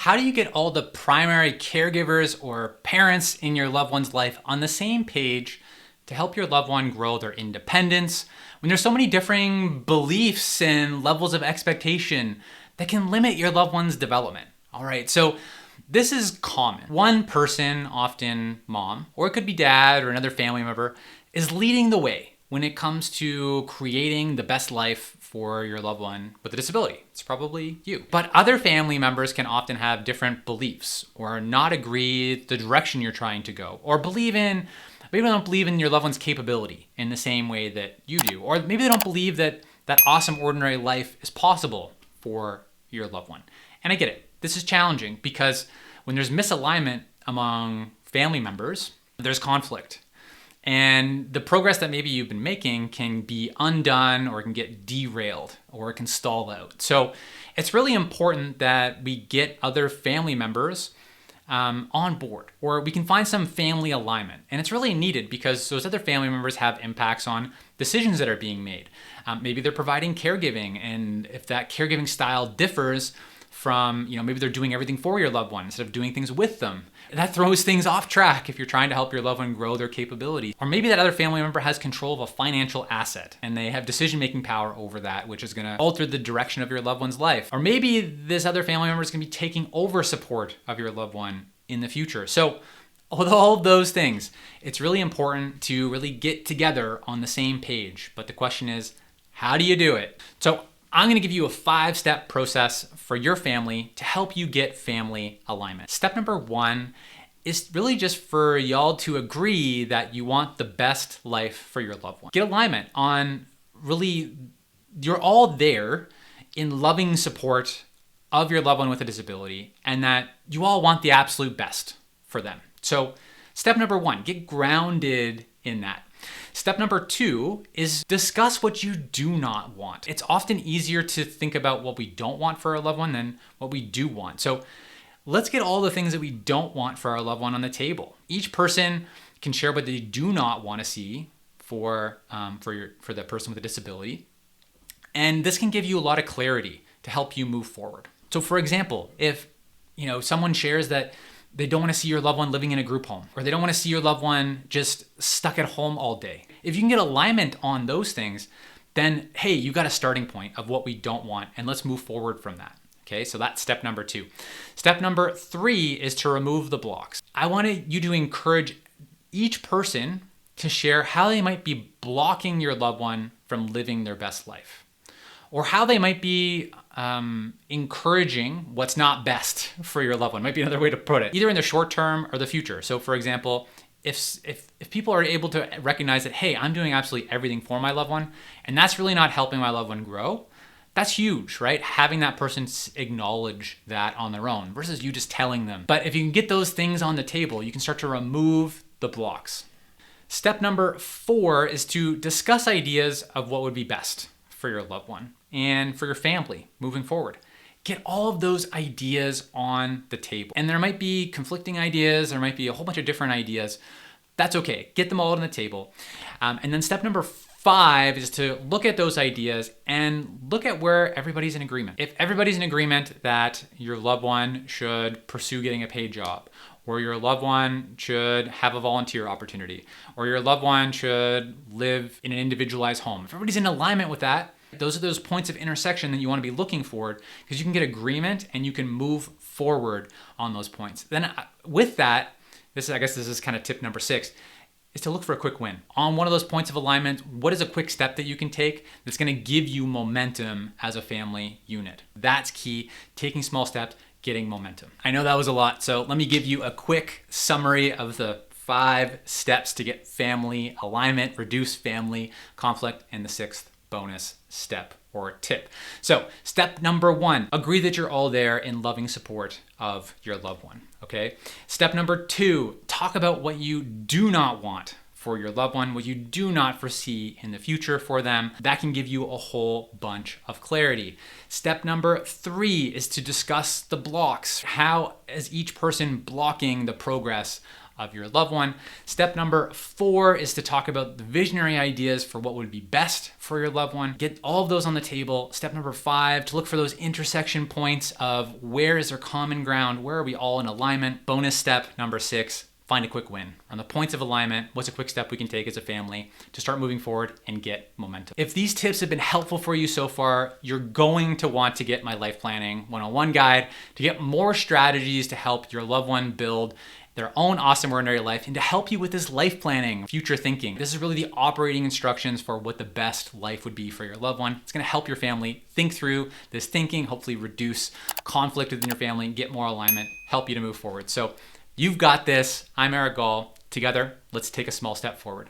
how do you get all the primary caregivers or parents in your loved one's life on the same page to help your loved one grow their independence when there's so many differing beliefs and levels of expectation that can limit your loved one's development? All right, so this is common. One person, often mom, or it could be dad or another family member, is leading the way when it comes to creating the best life for your loved one with a disability. It's probably you. But other family members can often have different beliefs or not agree the direction you're trying to go, or maybe they don't believe in your loved one's capability in the same way that you do, or maybe they don't believe that that awesome ordinary life is possible for your loved one. And I get it. This is challenging because when there's misalignment among family members, there's conflict. And the progress that maybe you've been making can be undone, or it can get derailed, or it can stall out. So it's really important that we get other family members on board, or we can find some family alignment. And it's really needed because those other family members have impacts on decisions that are being made. Maybe they're providing caregiving, and if that caregiving style differs from, maybe they're doing everything for your loved one instead of doing things with them. That throws things off track if you're trying to help your loved one grow their capabilities. Or maybe that other family member has control of a financial asset and they have decision-making power over that, which is gonna alter the direction of your loved one's life. Or maybe this other family member is gonna be taking over support of your loved one in the future. So with all of those things, it's really important to really get together on the same page. But the question is, how do you do it? So I'm gonna give you a 5-step process for your family to help you get family alignment. Step number 1 is really just for y'all to agree that you want the best life for your loved one. Get alignment on really, you're all there in loving support of your loved one with a disability, and that you all want the absolute best for them. So step number 1, get grounded in that. Step number 2 is discuss what you do not want. It's often easier to think about what we don't want for our loved one than what we do want. So let's get all the things that we don't want for our loved one on the table. Each person can share what they do not want to see for the person with a disability. And this can give you a lot of clarity to help you move forward. So for example, if someone shares that they don't want to see your loved one living in a group home, or they don't want to see your loved one just stuck at home all day. If you can get alignment on those things, then hey, you got a starting point of what we don't want, and let's move forward from that. Okay, so that's step number 2. Step number 3 is to remove the blocks. I want you to encourage each person to share how they might be blocking your loved one from living their best life, or how they might be encouraging what's not best for your loved one. Might be another way to put it, either in the short term or the future. So for example, if people are able to recognize that, hey, I'm doing absolutely everything for my loved one, and that's really not helping my loved one grow, that's huge, right? Having that person acknowledge that on their own versus you just telling them. But if you can get those things on the table, you can start to remove the blocks. Step number 4 is to discuss ideas of what would be best for your loved one and for your family moving forward. Get all of those ideas on the table. And there might be conflicting ideas, there might be a whole bunch of different ideas. That's okay, get them all on the table. And then step number 5 is to look at those ideas and look at where everybody's in agreement. If everybody's in agreement that your loved one should pursue getting a paid job, or your loved one should have a volunteer opportunity, or your loved one should live in an individualized home, if everybody's in alignment with that, those are those points of intersection that you want to be looking for, because you can get agreement and you can move forward on those points. Then with that, this is kind of tip number 6, is to look for a quick win. On one of those points of alignment, what is a quick step that you can take that's going to give you momentum as a family unit? That's key, taking small steps, getting momentum. I know that was a lot, so let me give you a quick summary of the 5 steps to get family alignment, reduce family conflict, and the 6th bonus step or tip. So step number 1, agree that you're all there in loving support of your loved one, okay? Step number 2, talk about what you do not want for your loved one, what you do not foresee in the future for them. That can give you a whole bunch of clarity. Step number 3 is to discuss the blocks. How is each person blocking the progress of your loved one. Step number 4 is to talk about the visionary ideas for what would be best for your loved one. Get all of those on the table. Step number 5, to look for those intersection points of where is there common ground, where are we all in alignment. Bonus step number 6, find a quick win. On the points of alignment, what's a quick step we can take as a family to start moving forward and get momentum? If these tips have been helpful for you so far, you're going to want to get my life planning 101 guide to get more strategies to help your loved one build their own awesome ordinary life and to help you with this life planning, future thinking. This is really the operating instructions for what the best life would be for your loved one. It's gonna help your family think through this thinking, hopefully reduce conflict within your family, get more alignment, help you to move forward. So you've got this. I'm Eric Goll. Together, let's take a small step forward.